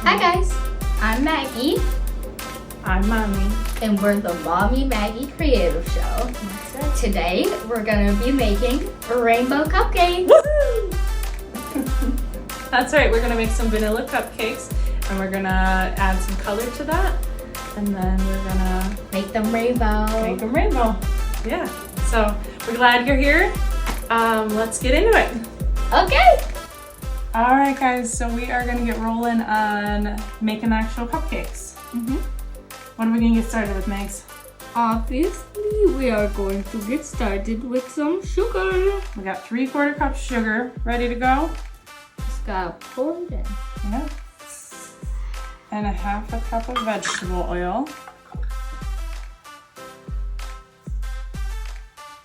Hi guys, I'm Maggie. I'm Mommy. And we're the Mommy Maggie Creative Show. Today we're gonna be making rainbow cupcakes. Woohoo! That's right, we're gonna make some vanilla cupcakes and we're gonna add some color to that. And then we're gonna Make them rainbow. make them rainbow. Yeah, so we're glad you're here. Let's get into it. Okay. All right guys, so we are gonna get rolling on making actual cupcakes. What are we gonna get started with, Megs? Obviously, we are going to get started with some sugar. We got 3/4 cup sugar ready to go. Just gotta pour it in. Yeah. And a 1/2 cup of vegetable oil.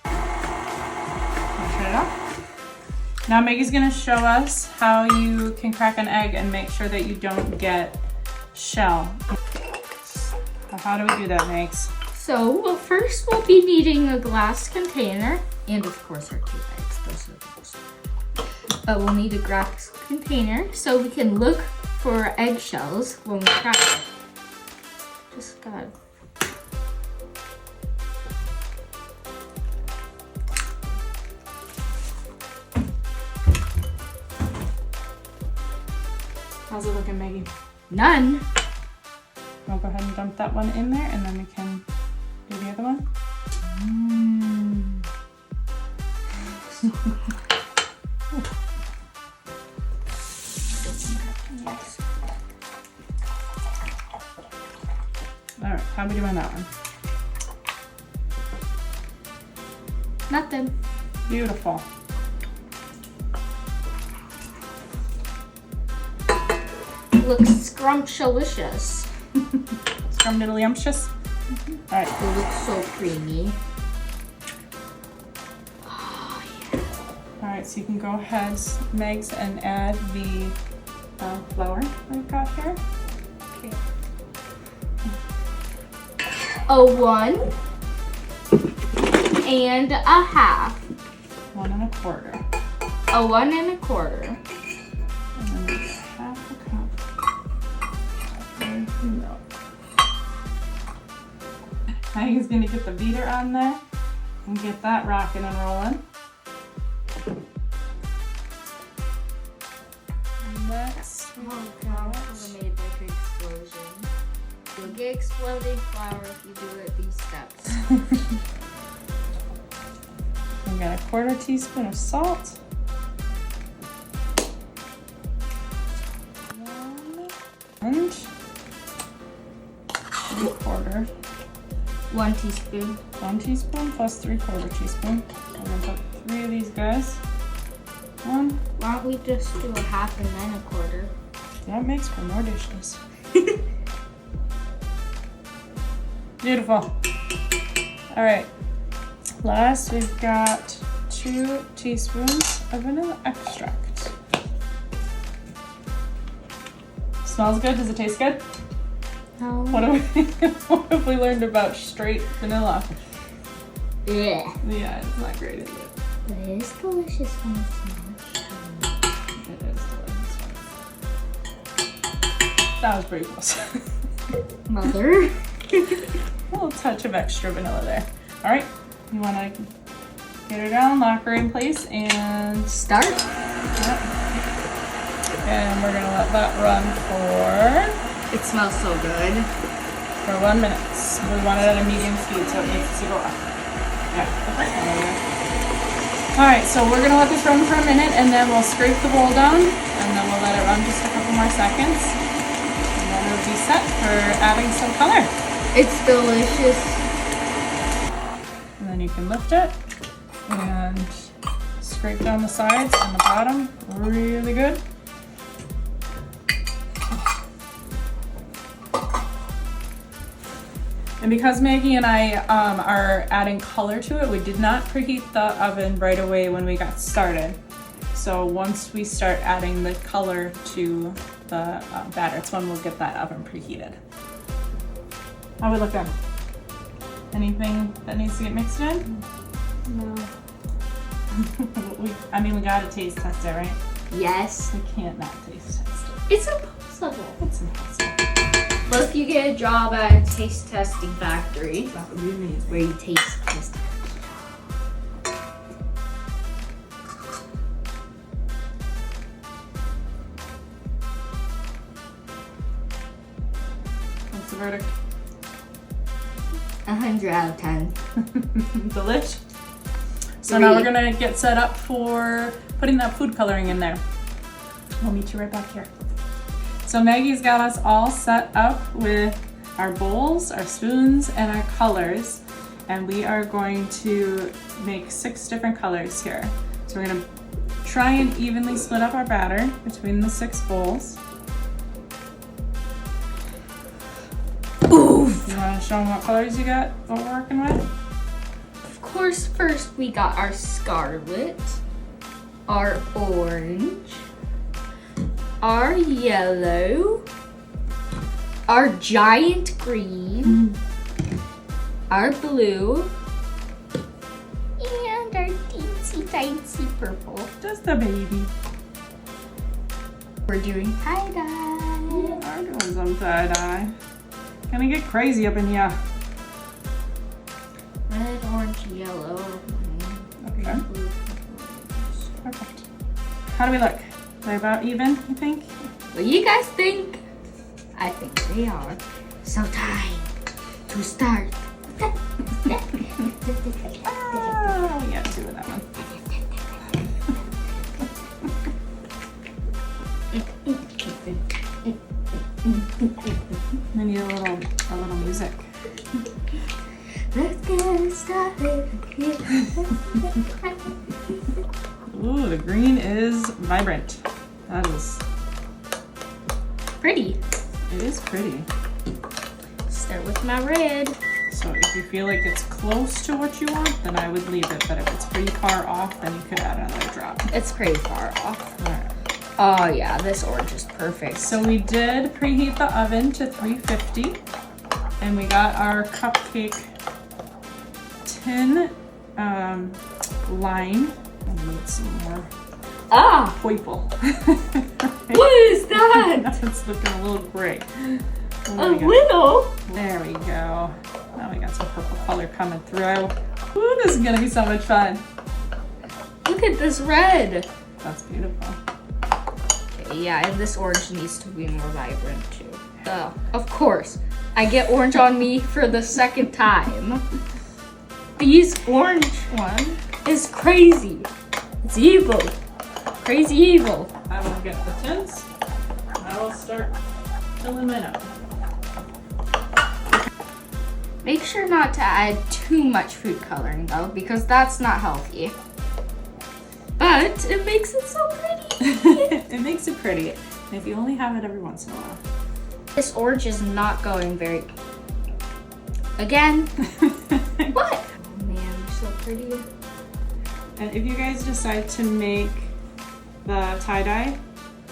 Turn it off. Now Maggie's gonna show us how you can crack an egg and make sure that you don't get shell. So how do we do that, Megs? So, first we'll be needing a glass container and of course our 2 eggs. Those are those. We'll need a glass container so we can look for eggshells when we crack it. Just gotta. How's it looking, Maggie? None. I'll go ahead and dump that one in there and then we can do the other one. All right, how are we doing that one? Nothing. Beautiful. Looks scrumptious. Scrumptious. All right. It looks so creamy. Oh, yeah. All right, so you can go ahead, Megs, and add the flour we've got here. Okay. A 1 and a 1/2. 1 1/4. A 1 1/4. And then 1/2 cup of milk. Maggie's gonna get the beater on there and get that rocking and rolling. Next, Oh god, I made like an explosion. You'll get exploding flour if you do it these steps. we got a 1/4 teaspoon of salt. 1 3/4. 1 teaspoon. 1 teaspoon plus 3/4 teaspoon. I'm gonna put 3 of these guys. 1. Why don't we just do a 1/2 and then a 1/4? That makes for more dishes. Beautiful. All right. Last, we've got 2 teaspoons of vanilla extract. Smells good. Does it taste good? No. What have we learned about straight vanilla? Yeah. Yeah, it's not great, is it? But it is delicious when it's not. It is delicious. That was pretty close. Mother. A little touch of extra vanilla there. All right, you want to get her down, lock her in place, and Start. Yep. And we're gonna let that run It smells so good. for 1 minute. We want it at a medium speed, so it needs to go up. Yeah. All right, so we're gonna let this run for a minute, and then we'll scrape the bowl down, and then we'll let it run just a couple more seconds, and then it'll be set for adding some color. It's delicious. And then you can lift it and scrape down the sides and the bottom really good. And because Maggie and I are adding color to it, we did not preheat the oven right away when we got started. So once we start adding the color to the batter, it's when we'll get that oven preheated. How we looking? Anything that needs to get mixed in? No. we gotta taste test it, right? Yes. We can't not taste test it. It's impossible. It's impossible. Well, if you get a job at a taste testing factory, That would be amazing. where you taste test. What's the verdict? 100 out of 10. Delish. So now we're gonna get set up for putting that food coloring in there. We'll meet you right back here. So Maggie's got us all set up with our bowls, our spoons, and our colors. And we are going to make 6 different colors here. So we're gonna try and evenly split up our batter between the 6 bowls. Oof! You wanna show them what colors you got, what we're working with? Of course, first we got our scarlet, our orange, our yellow, our giant green, our blue, and our teensy purple. Just a baby. We're doing tie-dye. We are doing some tie-dye. Gonna get crazy up in here. Red, orange, yellow. Okay. Perfect. How do we look? Are they about even, you think? What do you guys think? I think they are. So time to start. Ah, we got 2 of that one. I need a little music. Let's get started. Ooh, the green is vibrant. That is, Pretty. it is pretty. Start with my red. So if you feel like it's close to what you want, then I would leave it. But if it's pretty far off, then you could add another drop. It's pretty far off. All right. Oh yeah, this orange is perfect. So we did preheat the oven to 350, and we got our cupcake tin line. I need some more playful. What is that? It's looking a little gray. A little? There we go. Now we got some purple color coming through. Ooh, this is gonna be so much fun. Look at this red. That's beautiful. Okay, yeah, and this orange needs to be more vibrant too. Of course, I get orange on me for the second time. This orange one is crazy. It's evil. Crazy evil. I will get the tints. I will start filling mine up. Make sure not to add too much food coloring though, because that's not healthy. But it makes it so pretty. It makes it pretty. And if you only have it every once in a while. This orange is not going very... Again. What? Oh man, they're so pretty. And if you guys decide to make the tie-dye,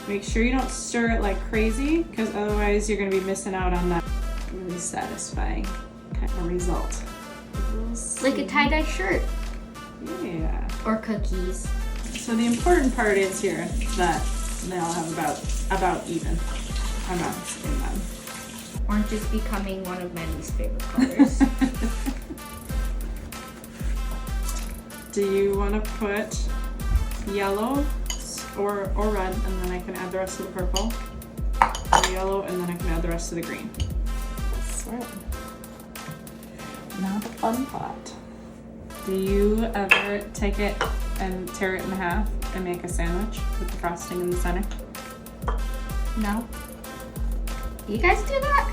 make sure you don't stir it like crazy, because otherwise you're going to be missing out on that really satisfying kind of result. Like a tie-dye shirt. Yeah. Or cookies. So the important part is here that they all have about even amounts in them. Orange is becoming one of my least favorite colors. Do you want to put yellow or red, and then I can add the rest of the purple? Or yellow, and then I can add the rest of the green. Swirl. Now the fun part. Do you ever take it and tear it in half and make a sandwich with the frosting in the center? No. You guys do that?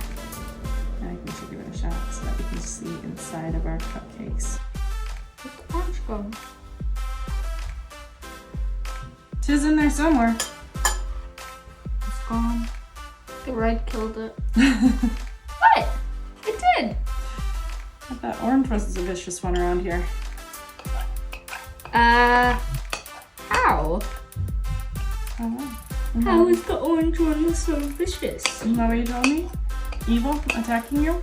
I think we should give it a shot so that we can see inside of our cupcakes. Where'd the orange go? Tis in there somewhere. It's gone. The red killed it. What? It did. But that orange was a vicious one around here. How? Oh, wow. How is the orange one so vicious? Isn't that what you told me? Evil attacking you?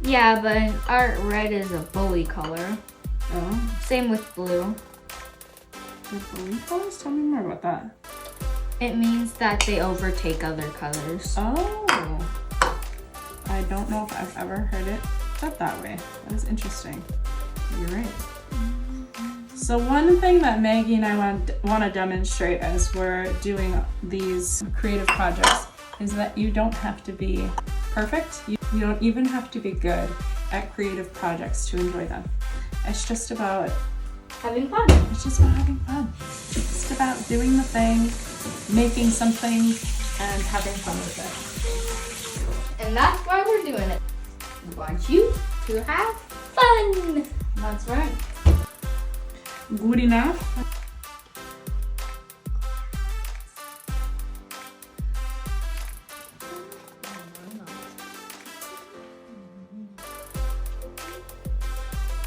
Yeah, but our red is a bully color. Oh. Same with blue. The blue colors? Tell me more about that. It means that they overtake other colors. Oh. I don't know if I've ever heard it said that way. That is interesting. You're right. So one thing that Maggie and I want to demonstrate as we're doing these creative projects is that you don't have to be perfect. You don't even have to be good at creative projects to enjoy them. It's just about Having fun. It's just about having fun. It's just about doing the thing, making something, and having fun with it. And that's why we're doing it. We want you to have fun. That's right. Good enough.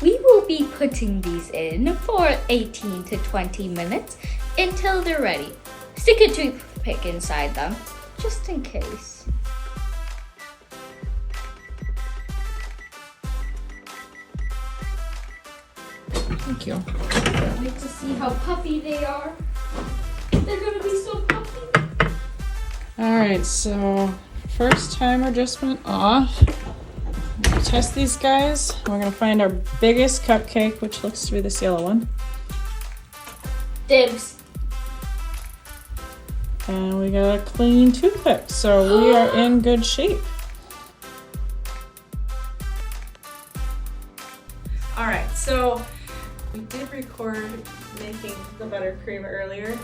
We will be putting these in for 18 to 20 minutes until they're ready. Stick a toothpick inside them, just in case. Thank you. Can't wait to see how puffy they are. They're gonna be so puffy. All right, so first timer just went off. Test these guys. We're gonna find our biggest cupcake, which looks to be this yellow one. Dibs. And we got a clean toothpick, so we are in good shape. All right, so we did record making the buttercream earlier,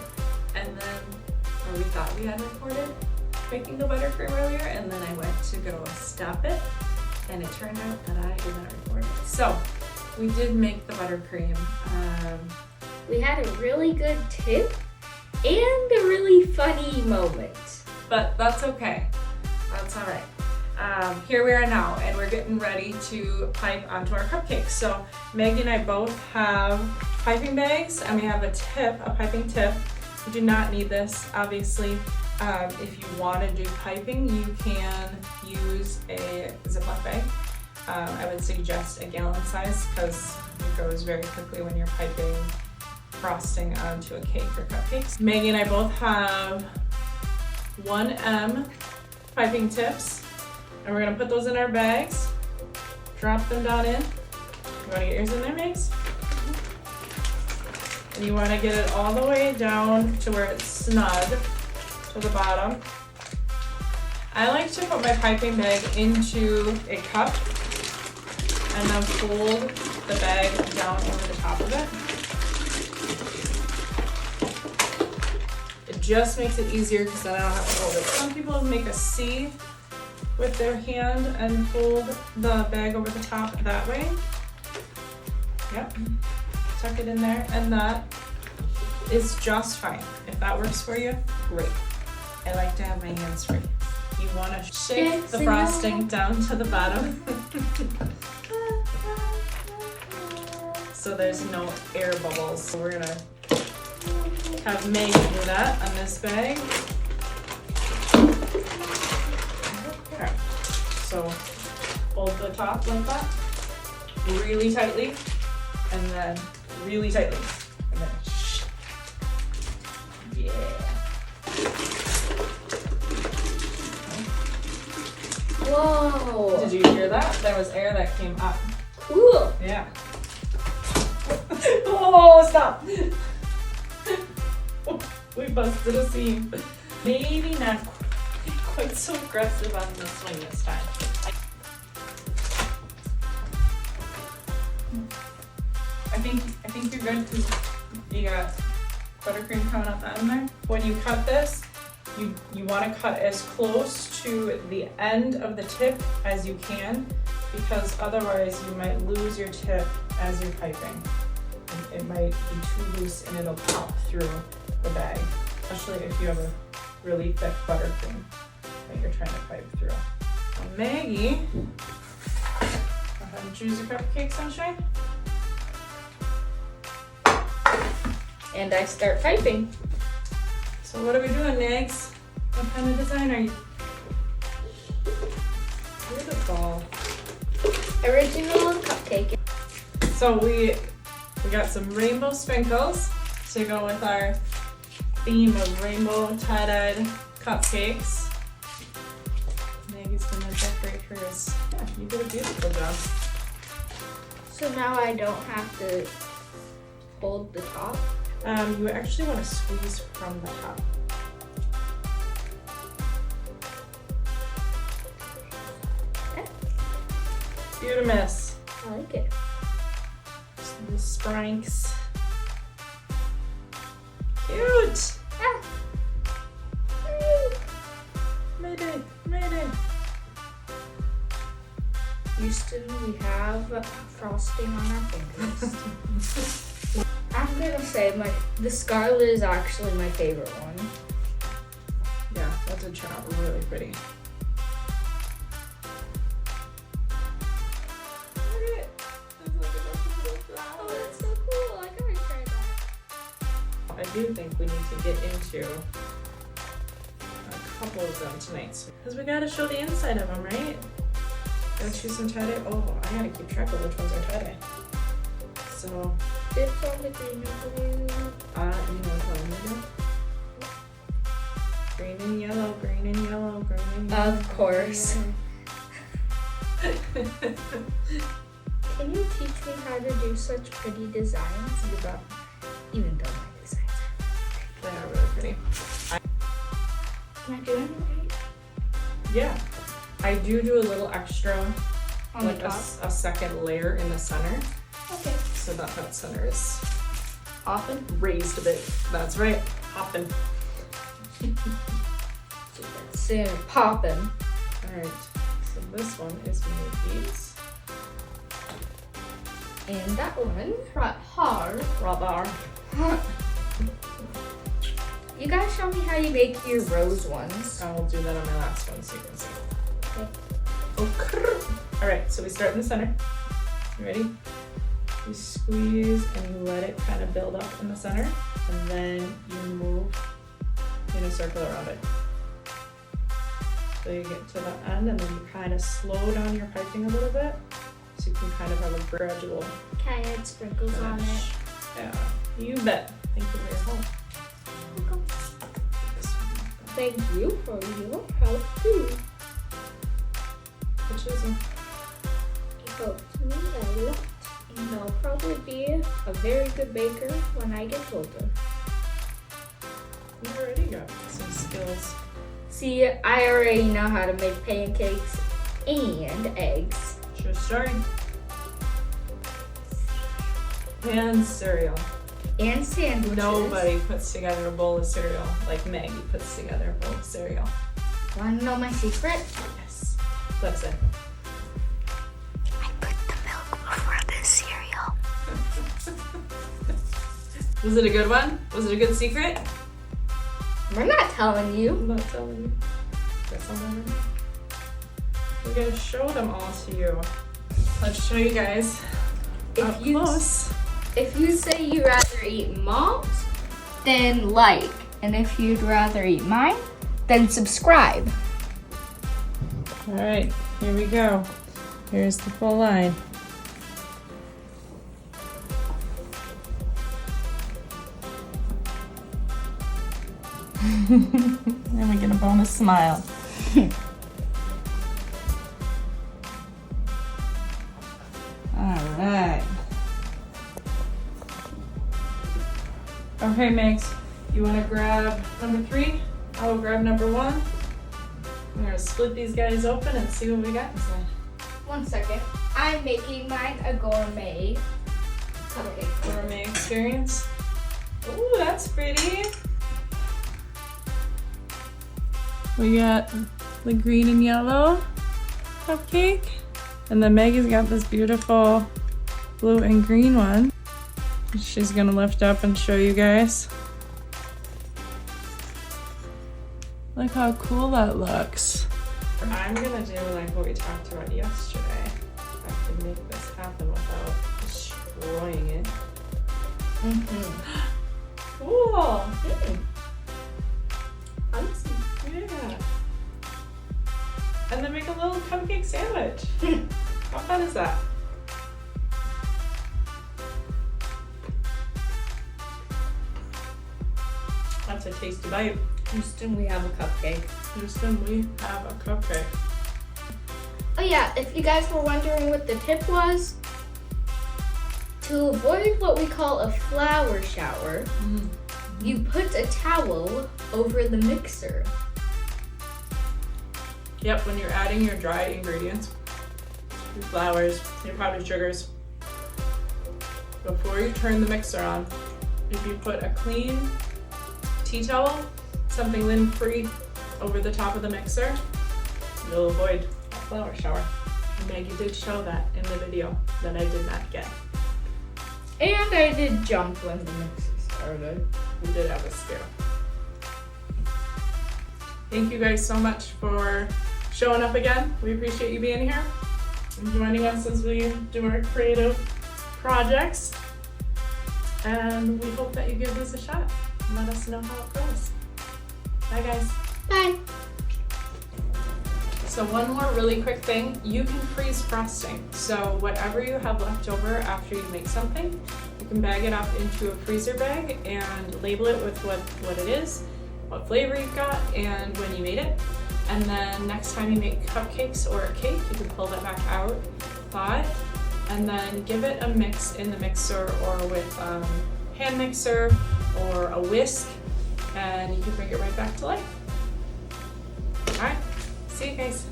and then, or we thought we had recorded making the buttercream earlier, and then I went to go stop it. And it turned out that I did not record it. So we did make the buttercream. We had a really good tip and a really funny moment. But that's okay. That's all right. Here we are now, and we're getting ready to pipe onto our cupcakes. So Maggie and I both have piping bags, and we have a piping tip. You do not need this, obviously. If you want to do piping, you can use a Ziploc bag. I would suggest a gallon size because it goes very quickly when you're piping frosting onto a cake or cupcakes. Maggie and I both have 1M piping tips, and we're going to put those in our bags, drop them down in. You want to get yours in there, Mags? And you want to get it all the way down to where it's snug to the bottom. I like to put my piping bag into a cup and then fold the bag down over the top of it. It just makes it easier because then I don't have to hold it. Some people make a C with their hand and fold the bag over the top that way. Yep, tuck it in there, and that is just fine. If that works for you, great. I like to have my hands free. You want to shake the frosting down to the bottom so there's no air bubbles. So we're gonna have Maggie do that on this bag. Okay. So hold the top like that, really tightly, and then really tightly, and then yeah. Whoa. Did you hear that? There was air that came up. Cool. Yeah. Oh, stop. We busted a seam. Maybe not quite so aggressive on the swing this time. I think you're good because you got buttercream coming up the end there. When you cut this, you want to cut as close to the end of the tip as you can, because otherwise you might lose your tip as you're piping. It might be too loose and it'll pop through the bag, especially if you have a really thick buttercream that you're trying to pipe through. So Maggie, go ahead and choose your cupcake, Sunshine. And I start piping. So what are we doing, Mags? What kind of design are you? Beautiful. Original cupcake. So we got some rainbow sprinkles to go with our theme of rainbow tie-dyed cupcakes. Maggie's gonna decorate hers. Yeah, you did a beautiful job. So now I don't have to hold the top. You actually want to squeeze from the top. Okay. Beautimous. I like it. The spranks. Cute. Ah. Mayday, mayday. Houston, we have frosting on our fingers. I'm gonna say the scarlet is actually my favorite one. Yeah, that did turn out really pretty. Look at it. It's like a little flower. Oh, that's so cool. I gotta try that. I do think we need to get into a couple of them tonight. Because we gotta show the inside of them, right? Gotta choose some tie-dye. Oh, I gotta keep track of which ones are tie-dye. So, It's on the green and blue. you know what I'm gonna do? Green and yellow, green and yellow, green and yellow. Of course. Green and yellow. Can you teach me how to do such pretty designs? Even though my designs They are really pretty. Am I doing it right? Yeah. I do a little extra, On like the top? a second layer in the center, Okay. so that center is often raised a bit. That's right, hopping. Soon popping. All right, so this one is Maggie's. And that one, right hard. Rubber. You guys show me how you make your rose ones. I will do that on my last one so you can see. Okay. Okay. All right, so we start in the center. You ready? You squeeze and you let it kind of build up in the center, and then you move in a circle around it. So you get to the end, and then you kind of slow down your piping a little bit, so you can kind of have a gradual Can I add sprinkles on it? finish. Yeah, you bet. Thank you for your help. This one. Thank you for your help too. Good choosing. It helped me a lot. And I'll probably be a very good baker when I get older. You already got some skills. See, I already know how to make pancakes and eggs. True story. And cereal. And sandwiches. Nobody puts together a bowl of cereal like Maggie puts together a bowl of cereal. Wanna know my secret? Yes. That's it. I put the milk before the cereal. Was it a good one? Was it a good secret? We're not telling you. I'm not telling you. Guess I'll never know. We're gonna show them all to you. Let's show you guys up close. If you say you'd rather eat Mom's, then like. And if you'd rather eat mine, then subscribe. All right, here we go. Here's the full line. And we get a bonus smile. All right. Okay, Megs, you want to grab number 3? I will grab number 1. We're gonna split these guys open and see what we got inside. 1 second. I'm making mine a gourmet cupcake. Gourmet experience. Ooh, that's pretty. We got the green and yellow cupcake. And then Maggie's got this beautiful blue and green one. She's gonna lift up and show you guys. Look how cool that looks. I'm gonna do like what we talked about yesterday. I can make this happen without destroying it. Cool. Fancy. Yeah. And then make a little cupcake sandwich. How fun is that? That's a tasty bite. Houston, we have a cupcake. Houston, we have a cupcake. Oh yeah, if you guys were wondering what the tip was, to avoid what we call a flour shower, you put a towel over the mixer. Yep, when you're adding your dry ingredients, your flours, your powdered sugars, before you turn the mixer on, if you put a clean tea towel, something lint-free, over the top of the mixer, you'll avoid a flour shower. And Maggie did show that in the video that I did not get. And I did jump when the mixer started. We did have a scare. Thank you guys so much for showing up again. We appreciate you being here and joining us as we do our creative projects. And we hope that you give this a shot and let us know how it goes. Bye guys. Bye. So one more really quick thing, you can freeze frosting. So whatever you have left over after you make something, you can bag it up into a freezer bag and label it with what it is, what flavor you've got, and when you made it. And then next time you make cupcakes or a cake, you can pull that back out, thaw it, and then give it a mix in the mixer or with hand mixer or a whisk, and you can bring it right back to life. All right, see you guys.